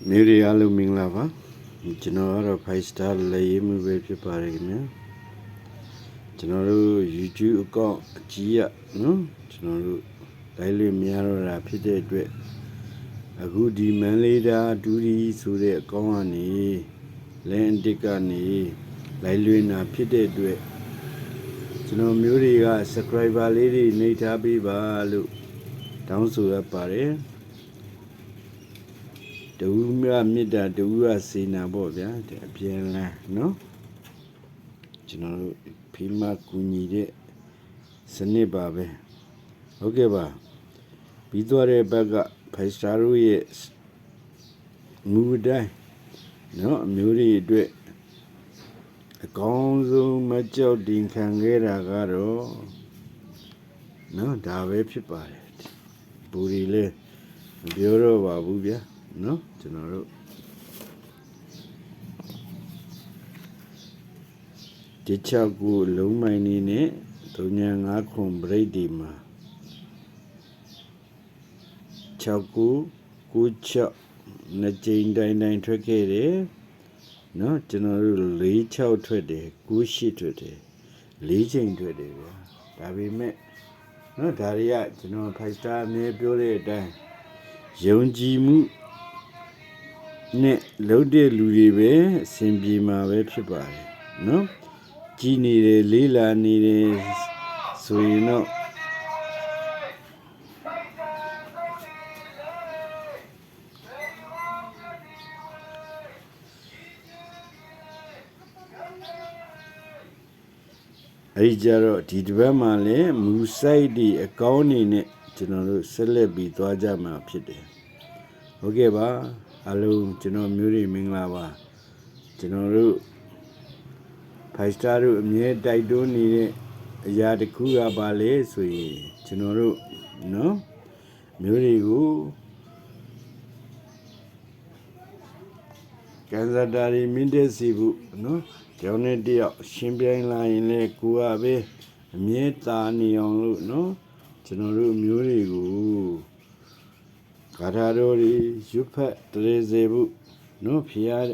မျိုးတွေအားလုံးမင်္ဂလာပါကျွန်တော်ကတော့ 5 star လက်ရေးမှုပဲဖြစ်ပါတယ်ခင်ဗျာကျွန်တော်တို့ YouTube account အကြီးရနော်ကျွန်တော်တို့ live လေးမရတော့တာဖြစ်တဲ့အတွက်အခုဒီမန်လေးတာဒူဒီဆိုတဲ့ account ကနေလင်းတစ်ကနေ live လွှင့်တာဖြစ်တဲ့အတွက်ကျွန်တော်မျိုးတွေက subscriber လေးတွေနှိပ်ထားပေးပါလို့တောင်းဆိုရပါတယ်တူမြမြစ်တာတူရစေနာပေါ့ဗျာအပြန်လန်းနော်ကျွန်တော်တို့ဖိမကူညီတဲ့စနစ်ပါပဲဟုတ်ကဲ့ပါပြီးသွားတဲ့ဘက်ကဖိုင်စတာတို့ရဲ့မူတိုင်းနော်အမျိုးတွေအတွက်အကောင်းဆုံးမကြောက်တင်ခံခဲ့တာကတော့နော်ဒါပဲဖြစ်ပါတယ်ဘူရီလဲမပြောတော့ပါဘူးဗျာနော်ကျွန်တော်တို့ဒီချက်ကိုလုံးမိုင်းနေနဲ့3.5ခွန်ဘရိတ်ဒီမှာ6ကို9နှစ်ကြိမ်တိုင်းထွက်ခဲ့တယ်နော်ကျွန်တော်တို့4-6ထွက်တယ်9-8ထွက်တယ်4ချိန်ထွက်တယ်ဗျာဒါပေမဲ့နော်ဒါတွေကကျွန်တော်5 star အမြဲပြောတဲ့အတိုင်းယုံကြည်မှုနဲ့လုံးတဲ့လူတွေပဲအစဉ်ပြေမှာပဲဖြစ်ပါတယ်နော်ကြီးနေတယ်လေးလာနေတယ်ဆိုရင်တော့အဲ့ကြတော့ဒီတစ်ပတ်မှာလည်းမူဆိုင်ဒီအကောင်းနေနဲ့ကျွန်တော်တို့ဆက်လက်ပြီးသွားကြမှာဖြစ်တယ်ဟုတ်ကဲ့ပါအားလုံးကျွန်တော်မျိုးတွေမင်္ဂလာပါကျွန်တော်တို့5 star တို့အမြဲတိုက်တွန်းနေတဲ့အရာတစ်ခုကပါလေဆိုရင်ကျွန်တော်တို့နော်မျိုးတွေကိုကန်စားတာတွေမင်းတက်စီဖို့နော်ကြောင်းနဲ့တယောက်ရှင်းပြိုင်လာရင်လေကိုကပဲအမြဲတာနေအောင်လို့နော်ကျွန်တော်တို့မျိုးတွေကိုဂါထာတော်တွေရွတ်ဖတ်တရေစေဖို့နော်ဖျား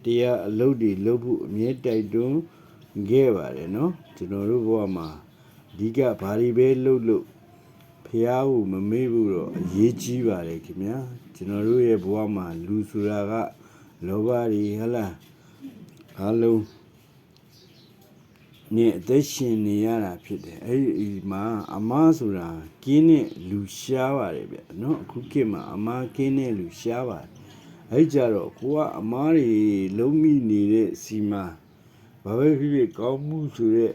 တရားအလုပ်တွေလုပ်ဖို့အမြဲတိုက်တွန်းခဲ့ပါတယ်နော်ကျွန်တော်တို့ဘဝမှာအဓိကဘာတွေပဲလုပ်လို့ဖျားကိုမမေ့ဘူးတော့အရေးကြီးပါတယ်ခင်ဗျာကျွန်တော်တို့ရဲ့ဘဝမှာလူဆိုတာကလောဘတွေဟလားအလုံးနဲ့အသက်ရှင်နေရတာဖြစ်တယ်အဲ့ဒီမှာအမားဆိုတာကင်းတဲ့လူရှားပါတယ်ဗျနော်အခုခေတ်မှာအမားကင်းတဲ့လူရှားပါတယ်အဲ့ကြတော့ကိုကအမားတွေလုံးမိနေတဲ့စီမာဘာပဲဖြစ်ဖြစ်ကောင်းမှုဆိုတဲ့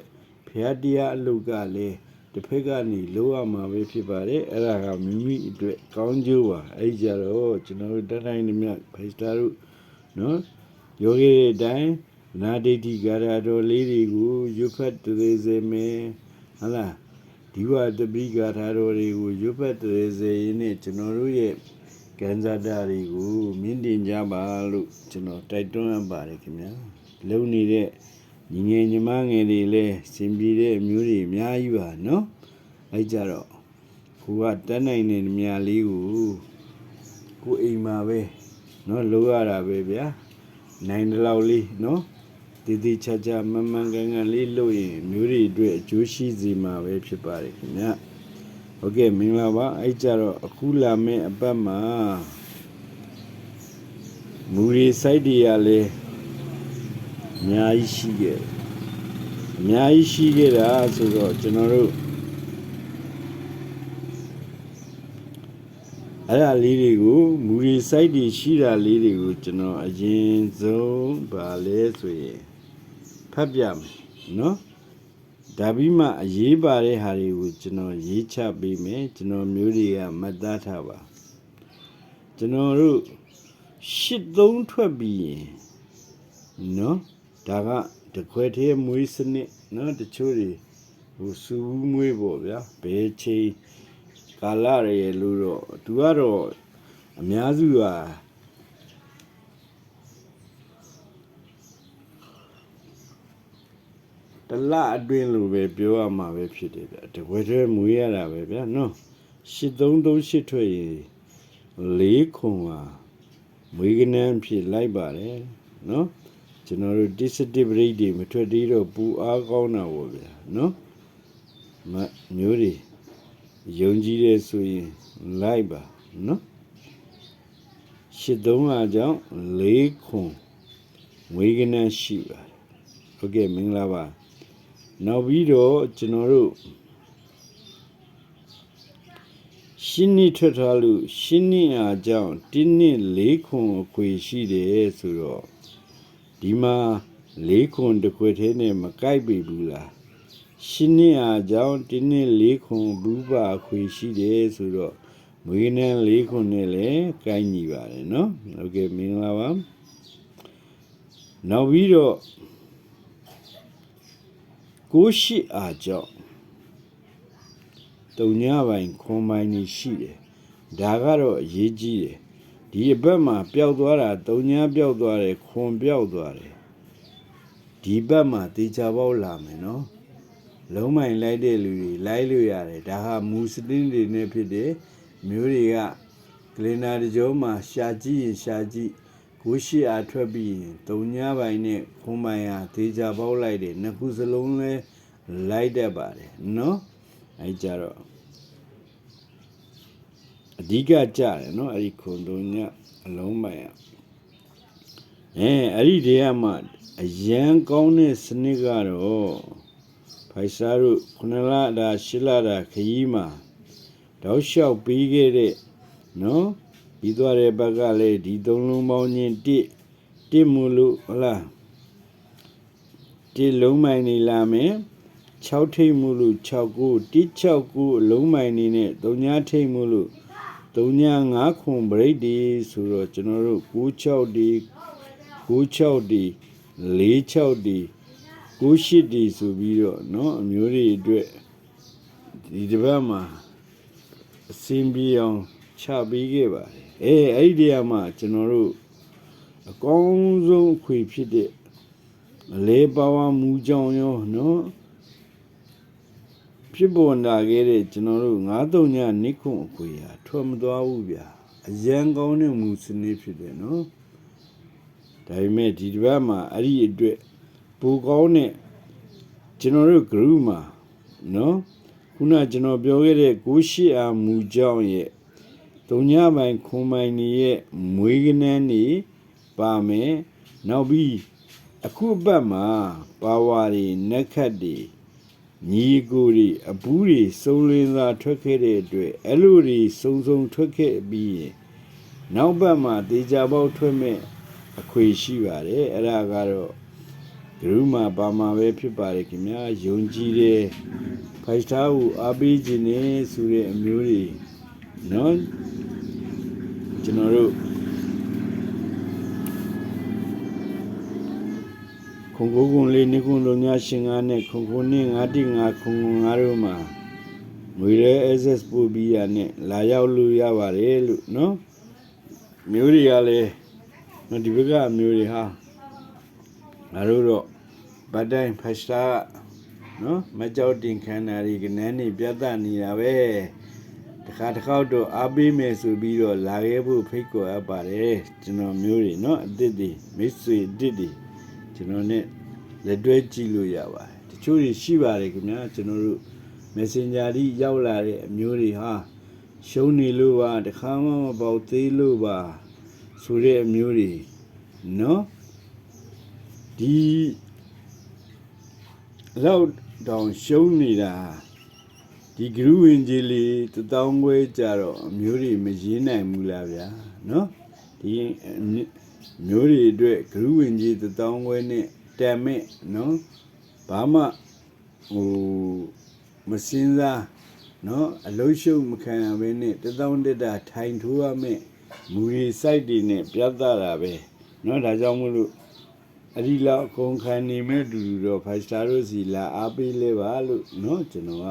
ဖျားတရားအလုပ်ကလည်းတစ်ဖက်ကနေလိုရမှာပဲဖြစ်ပါတယ်အဲ့ဒါကမိမိအတွက်ကောင်းကျိုးပါအဲ့ကြတော့ကျွန်တော်တို့တတိုင်းနေမြဖိုင်စတာတို့နော်ယောဂီတဲ့အတိုင်းနာဒိဋ္ဌိကာရတော်လေးတွေကိုရွတ်ဖတ်တရေစေမယ်ဟလားဒီဝတပိကာထာတော်တွေကိုရွတ်ဖတ်တရေစေရင်းနဲ့ကျွန်တော်တို့ရဲ့ကံစားတာတွေကိုမြင့်တင်ကြပါလို့ကျွန်တော်တိုက်တွန်းအပ်ပါတယ်ခင်ဗျာလုံနေတဲ့ညီငယ်ညီမငယ်တွေလည်းစင်ပြေတဲ့အမျိုးတွေအများကြီးပါနော်အဲ့ကြတော့ကိုကတန်းနိုင်တဲ့မြာလေးကိုအိမ်မှာပဲနော်လိုရတာပဲဗျာနိုင်တဲ့လောက်လေးနော်တည်တည်ချာချာမှန်မှန်ကန်ကန်လေးလုပ်ရင်မျိုးတွေအတွက်အကျိုးရှိစေမှာပဲဖြစ်ပါတယ်ခင်ဗျဟုတ်ကဲ့မင်္ဂလာပါအဲ့ကြတော့အခုလာမယ့်အပတ်မှာမူရီ site တွေကလည်းအများကြီးရှိခဲ့တာဆိုတော့ကျွန်တော်တို့အဲ့ဒါလေးတွေကိုမူရီ site တွေရှိတာလေးတွေကိုကျွန်တော်အရင်ဆုံးဗာလဲဆိုရင်ဖတ်ပြမယ်နော်ဒါပြီးမှအရေးပါတဲ့ဟာတွေကိုကျွန်တော်ရေးချပေးမယ်ကျွန်တော်မျိုးတွေကမှတ်သားထားပါကျွန်တော်တို့8-3ထွက်ပြီးရင်နော်ဒါကတခွဲသေးမွေးစနစ်နော်တချို့တွေဟိုစူးမွေးပေါ့ဗျာဘယ်ချိန်ကာလရယ်လို့တော့သူကတော့အများစုကတလအတွင်းလို့ပဲပြောရမှာပဲဖြစ်တယ်ဗျတခွဲသေးမွေးရတာပဲဗျာနော်8-3-3-8ထွက်ရင်4ခွန်ဟာ မွေးကနန်းဖြစ်လိုက်ပါတယ်နော်ကျွန်တော်တို့ digestive rate တွေမထွက်သေးတော့ပူအားကောင်းတာပေါ့ဗျာနော်မျိုးတွေယုံကြည်တဲ့ဆိုရင်လိုက်ပါနော်8300ကြောင့်4ခွန်မွေးကနန်းရှိပါတယ်ဟုတ်ကဲ့မင်္ဂလာပါနောက်ပြီးတော့ကျွန်တော်တို့ရှင်းနေထွက်ထားလို့ရှင်းနေအားကြောင့်1နှစ်4ခွန်အခွေရှိတယ်ဆိုတော့ဒီမှာ4ခွန်တစ်ခွေထဲနဲ့မကိုက်ပြီဘူးလားရှင်းနေအားကြောင့်1နှစ်4ခွန်ဘူးပါအခွေရှိတယ်ဆိုတော့မွေးနန်း4ခွန်နဲ့လည်းကိုက်ညီပါတယ်နော်ဟုတ်ကဲ့မင်္ဂလာပါနောက်ပြီးတော့98အားကြောင့်တုံညာပိုင်းခွန်ပိုင်းနေရှိတယ်ဒါကတော့အရေးကြီးတယ်ဒီအပတ်မှာပျောက်သွားတာတုံညာပျောက်သွားတယ်ခွန်ပျောက်သွားတယ်ဒီဘက်မှာတေချာပေါက်လာမယ်နော်လုံးမိုင်လိုက်တဲ့လူတွေလိုက်လို့ရတယ်ဒါဟာမူစလင်တွေနဲ့ဖြစ်တယ်မျိုးတွေကကလင်နာတကြောမှာရှာကြည့်ရင်ရှာကြည့်98အားထွက်ပြီးရင်တုံညာပိုင်းနဲ့ခွန်ပိုင်းဟာတေချာပေါက်လိုက်တယ်နှစ်ခုစလုံးလဲလိုက်တတ်ပါတယ်နော်အဲကြတော့အဓိကကြတယ်နော်အဲ့ဒီခွန်တုံညာအလုံးပိုင်းအဲ့ဒီတည်းကမှအရန်ကောင်းတဲ့စနစ်ကတော့ဖိုက်စားတို့9လတာ10လတာခရီးမှာတောက်လျှောက်ပြီးခဲ့တဲ့နော်ပြီးသွားတဲ့ဘက်ကလည်းဒီသုံးလုံးပေါင်းချင်းတစ်မူလို့ဟုတ်လားတစ်လုံးမိုင်နေလာမယ်6ထိပ်မူလို့69 169အလုံးမိုင်နေနဲ့3ထိပ်မူလို့3 5ခွန်ဘရိတ်ဒီဆိုတော့ကျွန်တော်တို့96ဒီ96ဒီ46ဒီ98ဒီဆိုပြီးတော့เนาะအမျိုးတွေအတွက်ဒီတစ်ပတ်မှာအစင်းပြေအောင်ချပေးခဲ့ပါတယ်အဲ့ဒီတည်းကမှကျွန်တော်တို့အကောင်းဆုံးအခွေဖြစ်တဲ့လေပါဝါမူကြောင်ရောเนาะဖြစ်ပေါ်လာခဲ့တဲ့ကျွန်တော်တို့93ညနိခွန်အခွေဟာထွက်မသွားဘူးဗျာအရန်ကောင်းတဲ့မူစနစ်ဖြစ်တယ်เนาะဒါပေမဲ့ဒီတစ်ပတ်မှာအဲ့ဒီအတွက်ပူကောင်းတဲ့ကျွန်တော်တို့ group မှာเนาะခုနကျွန်တော်ပြောခဲ့တဲ့98အားမူကြောင်ရဲ့3ညပိုင်းခွန်ပိုင်းနေရဲ့မွေးကနန်းနေပါမယ်နောက်ပြီးအခုအပတ်မှာပါဝါတွေနက်ခတ်တွေညီကိုတွေအပူးတွေစုံလင်းစွာထွက်ခဲ့တဲ့အတွက်အဲ့လိုတွေစုံထွက်ခဲ့ပြီးရင်နောက်ဘက်မှာတေချာပေါက်ထွက်မဲ့အခွေရှိပါတယ်အဲ့ဒါကတော့ဂရုမှာပါမှာပဲဖြစ်ပါတယ်ခင်ဗျာယုံကြည်တယ်ဖိုက်စတာကိုအားပေးခြင်းနဲ့ဆိုတဲ့အမျိုးတွေနော်ကျွန်တော်တို့ခုံကိုကွန်လေးနိကွန်လုံးညာရှင်ကားနဲ့ခုံကိုနဲ့9တိ5ခုံ9တို့မှာငွေရဲ access ပို့ပြီးရနဲ့လာရောက်လို့ရပါတယ်လို့နော်မျိုးတွေကလည်းဒီဘက်ကအမျိုးတွေဟာငါတို့တော့ဗတ်တိုင်းဖက်စတာနော်မကြောက်တင်ခန္ဓာတွေကနန်းနေပြတ်တနေတာပဲတစ်ခါတော့အားပေးမယ်ဆိုပြီးတော့လာခဲ့ဖို့ဖိတ်ခေါ်အပ်ပါတယ်ကျွန်တော်မျိုးတွေနော်အစ်စ်တွေမိတ်ဆွေအစ်စ်တွေကျွန်တော်နဲ့လက်တွဲကြည့်လို့ရပါတယ်တချို့တွေရှိပါတယ်ခင်ဗျာကျွန်တော်တို့ Messenger ကြီးရောက်လာတဲ့အမျိုးတွေဟာရှုံးနေလို့ပါတခါမှမပေါက်သေးလို့ပါဆိုတဲ့အမျိုးတွေနော်ဒီလောက်တောင်ရှုံးနေတာဒီဂရုဝင်ကြီးလေး1000ခွဲကြတော့အမျိုးတွေမရင်းနိုင်ဘူးလားဗျာနော်ဒီမျိုးတွေအတွက်ဂရုဝင်ကြီး1000ခွဲနဲ့တန်မဲ့နော်ဘာမှမစင်းစားနော်အလုံးရှုံမခံရဘဲနဲ့1000တက်တာထိုင်ထိုးရမယ်မူရီ site တွေနဲ့ပြတ်တာပဲနော်ဒါကြောင့်မို့လို့အဒီလောက်အကုန်ခံနေမဲ့တူတော့5 star တို့စီလာအားပေးလဲပါလို့နော်ကျွန်တော်က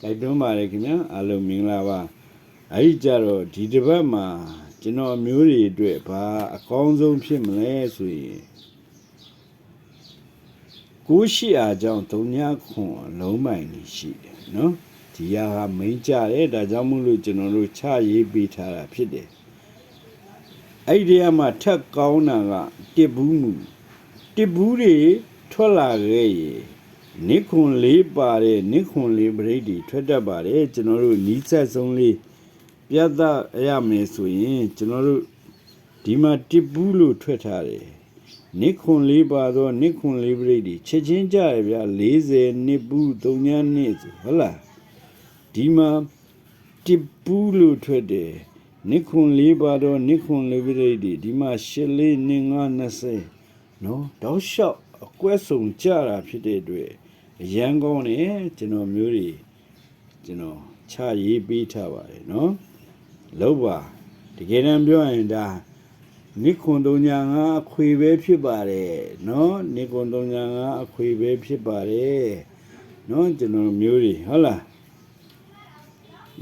တိုက်တွန်းပါတယ်ခင်ဗျာအားလုံးမင်္ဂလာပါအဲ့ဒီကြတော့ဒီတစ်ပတ်မှာကျွန်တော်မျိုးတွေအတွက်ဘာအကောင်းဆုံးဖြစ်မလဲဆိုရင်98အားကြောင့်3ညခွန်လုံးပိုင်နေရှိတယ်နော်ဒီဟာမိန်ကြတယ်ဒါကြောင့်မို့လို့ကျွန်တော်တို့ချရေးပေးထားတာဖြစ်တယ် အဲ့ဒီမှာထက်ကောင်းတာကတစ်ဘူးမူတစ်ဘူးတွေထွက်လာခဲ့ရေနိခွန်လေးပါတဲ့နိခွန်လေးပရိတ်တွေထွက်တတ်ပါတယ်ကျွန်တော်တို့နီးစပ်ဆုံးလေးပြသရမယ်ဆိုရင်ကျွန်တော်တို့ဒီမှာတစ်ဘူးလို့ထွက်ထားတယ်နိခွန်လေးပါတော့နိခွန်လေးပရိတ်တွေချက်ချင်းကြရဗျာ40နှစ်ဘူး3နှစ်ဆိုဟုတ်လားဒီမှာတစ်ဘူးလို့ထွက်တယ်နိခွန်လေးပါတော့နိခွန်လေးပရိတ်တွေဒီမှာ8လေး2 5 20နော်တောက်လျှောက်အကွက်စုံကြတာဖြစ်တဲ့အတွက်အရန်ကောင်းတယ်ကျွန်တော်မျိုးတွေကျွန်တော်ချရေးပေးထားပါတယ်နော်လောက်ပါတကယ်တမ်းပြောရင်ဒါနိခွန်305အခွေပဲဖြစ်ပါတယ်နော်နိခွန်305အခွေပဲဖြစ်ပါတယ်နော်ကျွန်တော်မျိုးတွေဟုတ်လား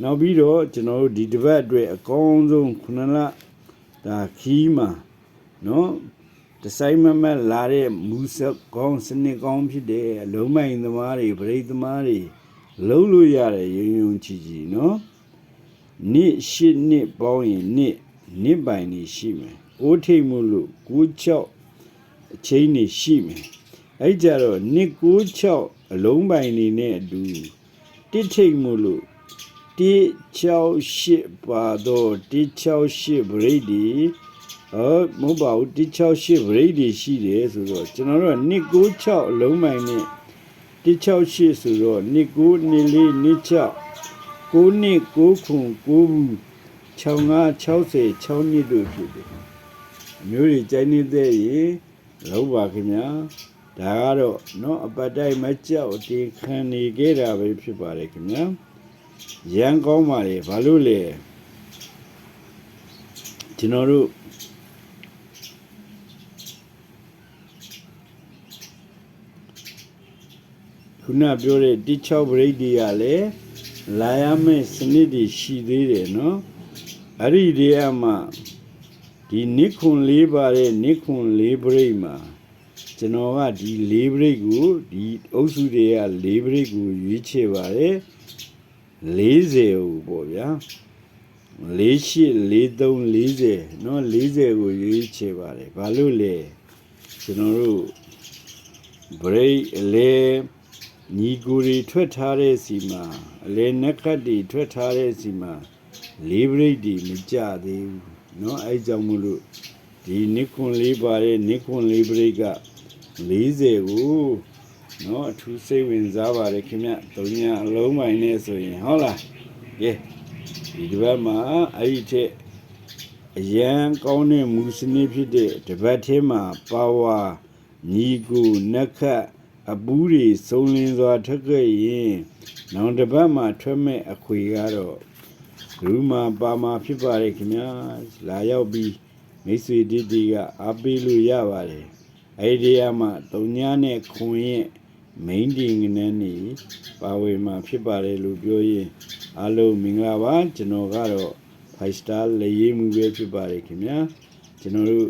နောက်ပြီးတော့ကျွန်တော်တို့ဒီတစ်ပတ်အတွက်အကောင်းဆုံး9လဒါခီးမှာနော်ဒီဆိုင်မမလာတဲ့မူဆက်ကောင်းစနစ်ကောင်းဖြစ်တဲ့အလုံးမိုင်သမားတွေပရိသမားတွေလုံးလို့ရတယ်ရုံရုံချီချီနော်နှစ်8နှစ်ပေါင်းရင်နှစ်ပိုင်နေရှိမယ်အိုးထိတ်မှုလို့96အချိန်နေရှိမယ်အဲ့ကြတော့နှစ်96အလုံးပိုင်နေနဲ့အတူတစ်ထိတ်မှုလို့168ပါတော့168 break ဒီမဟုတ်ပါဘူး168 break ဒီရှိတယ်ဆိုတော့ကျွန်တော်တို့က296အလုံးမိုင်နဲ့168ဆိုတော့29 24 26 9နှစ်9ခု9ဘူး65 60 6နှစ်တို့ဖြစ်တယ်အမျိုးတွေကြိုင်းနေတဲ့ရေလောက်ပါခင်ဗျာဒါကတော့เนาะအပတ်တိုင်းမကြောက်တင်ခံနေခဲ့တာပဲဖြစ်ပါတယ်ခင်ဗျာရန်ကောင်းပါလေဘာလို့လဲကျွန်တော်တို့ခုနပြောတဲ့16 break တွေကလည်းလာရမယ့်စနစ်တွေရှိသေးတယ်နော်အဲ့ဒီတည်းအမှဒီနိခွန်4ပါတဲ့နိခွန်4 break မှာကျွန်တော်ကဒီ4 break ကိုဒီအုပ်စုတွေက4 break ကိုရွေးချယ်ပါတယ်40ကိုပေါ့ဗျာ48 43 40เนาะ40ကိုရွေးချယ်ပါတယ်ဘာလို့လဲကျွန်တော်တို့ break အလဲညီကိုတွေထွက်ထားတဲ့စီမှာအလဲနက်ခတ်တွေထွက်ထားတဲ့စီမှာ4 break တွေမကြသေးဘူးเนาะအဲကြောင့်မို့လို့ဒီနိခွန်4ပါတဲ့နိခွန်4 break က40ကိုနော်အထူးစိတ်ဝင်စားပါတယ်ခင်ဗျ3ညအလုံးပိုင်းနဲ့ဆိုရင်ဟုတ်လားကဲဒီတစ်ပတ်မှာအဲ့ဒီထက်အရန်ကောင်းတဲ့မူစနစ်ဖြစ်တဲ့တစ်ပတ်ထဲမှာပါဝါညီကိုနက်ခတ်အပူးတွေစုံလင်စွာထွက်ခဲ့ရင်နောက်တစ်ပတ်မှာထွက်မဲ့အခွေကတော့ဂရုမှာပါမှာဖြစ်ပါတယ်ခင်ဗျလာရောက်ပြီးမိတ်ဆွေတိတိကအားပေးလို့ရပါတယ်အဲ့ဒီအမှ3ညနဲ့ခွန်ရဲ့main ဒီငနဲ့နေပါဝင်မှာဖြစ်ပါတယ်လို့ပြောရင်အားလုံးမင်္ဂလာပါကျွန်တော်ကတော့ 5 star လေရေးမှုပဲဖြစ်ပါတယ်ခင်ဗျာကျွန်တော်တို့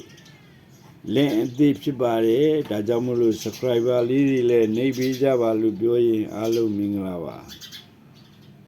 လက်အသစ်ဖြစ်ပါတယ်ဒါကြောင့်မို့လို့ subscriber လေးတွေလည်းနှိပ်ပေးကြပါလို့ပြောရင်အားလုံးမင်္ဂလာပါ